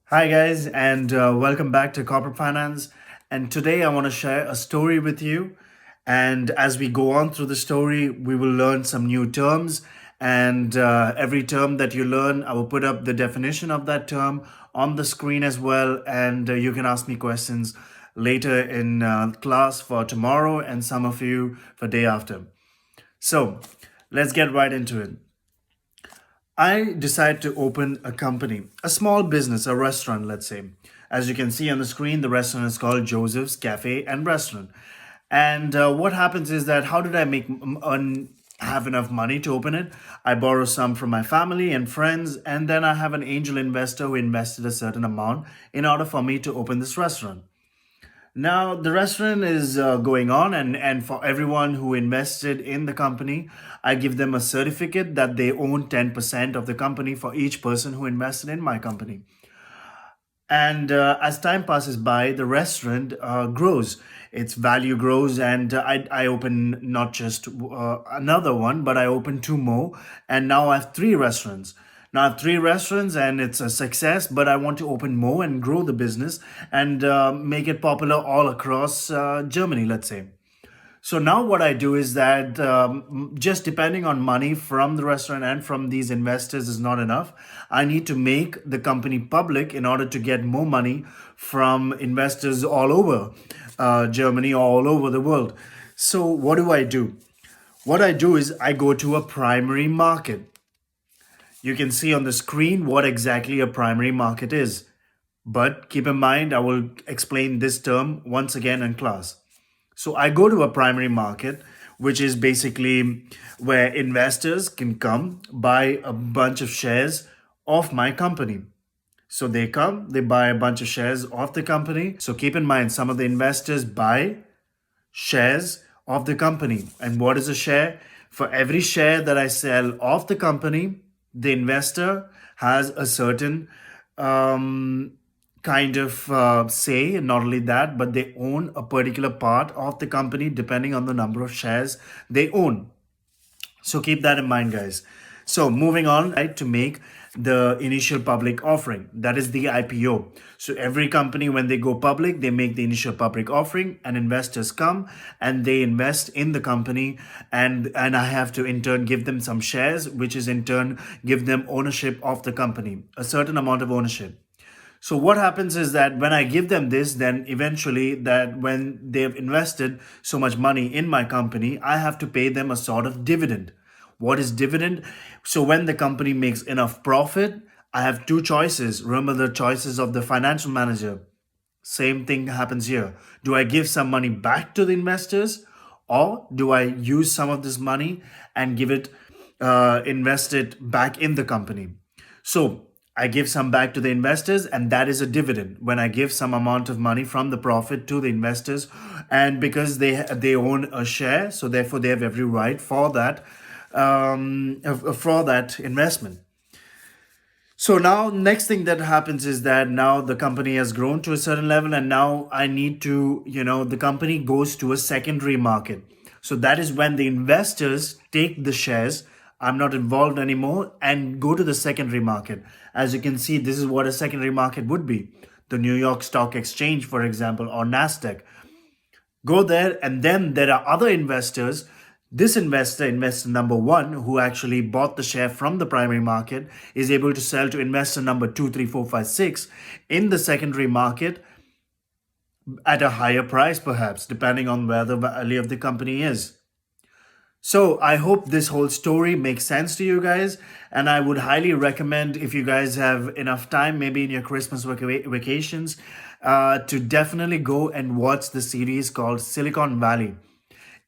Hi, guys, and welcome back to Corporate Finance. And today I want to share a story with you. And as we go on through the story, we will learn some new terms. And every term that you learn, I will put up the definition of that term on the screen as well. And you can ask me questions later in class for tomorrow, and some of you for day after. So let's get right into it. I decide to open a company, a small business, a restaurant, let's say. As you can see on the screen, the restaurant is called Joseph's Cafe and Restaurant. And what happens is that how did I have enough money to open it? I borrow some from my family and friends, and then I have an angel investor who invested a certain amount in order for me to open this restaurant. Now, the restaurant is going on, and for everyone who invested in the company, I give them a certificate that they own 10% of the company for each person who invested in my company. And as time passes by, the restaurant grows. Its value grows, and I open not just another one, but I open two more. And now I have three restaurants. Now I have three restaurants, and it's a success, but I want to open more and grow the business and make it popular all across Germany, let's say. So now what I do is that just depending on money from the restaurant and from these investors is not enough. I need to make the company public in order to get more money from investors all over Germany or all over the world. So what do I do? What I do is I go to a primary market. You can see on the screen what exactly a primary market is. But keep in mind, I will explain this term once again in class. So I go to a primary market, which is basically where investors can come buy a bunch of shares of my company. So they come, they buy a bunch of shares of the company. So keep in mind, some of the investors buy shares of the company. And what is a share? For every share that I sell of the company, the investor has a certain kind of say. Not only that, but they own a particular part of the company depending on the number of shares they own. So keep that in mind, guys. So moving on, right, to make the initial public offering, that is the IPO. So every company, when they go public, they make the initial public offering, and investors come and they invest in the company, and I have to in turn give them some shares, which is in turn give them ownership of the company, a certain amount of ownership. So what happens is that when I give them this, then eventually that when they've invested so much money in my company, I have to pay them a sort of dividend. What is dividend? So when the company makes enough profit, I have two choices. Remember the choices of the financial manager. Same thing happens here. Do I give some money back to the investors, or do I use some of this money and invest it back in the company? So I give some back to the investors, and that is a dividend. When I give some amount of money from the profit to the investors, and because they own a share, so therefore they have every right for that investment. So now next thing that happens is that now the company has grown to a certain level, and now I need to, the company goes to a secondary market. So that is when the investors take the shares. I'm not involved anymore and go to the secondary market. As you can see, this is what a secondary market would be. The New York Stock Exchange, for example, or NASDAQ. Go there, and then there are other investors. This investor number one, who actually bought the share from the primary market, is able to sell to investor number two, three, four, five, six in the secondary market at a higher price, perhaps, depending on where the value of the company is. So I hope this whole story makes sense to you guys, and I would highly recommend, if you guys have enough time, maybe in your Christmas vacations, to definitely go and watch the series called Silicon Valley.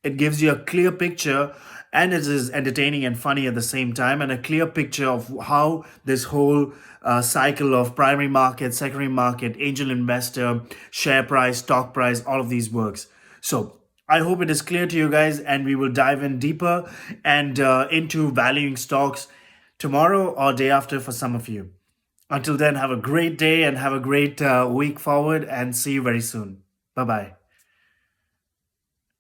It gives you a clear picture, and it is entertaining and funny at the same time, and a clear picture of how this whole cycle of primary market, secondary market, angel investor, share price, stock price, all of these works. So I hope it is clear to you guys, and we will dive in deeper and into valuing stocks tomorrow or day after for some of you. Until then, have a great day and have a great week forward, and see you very soon. Bye bye.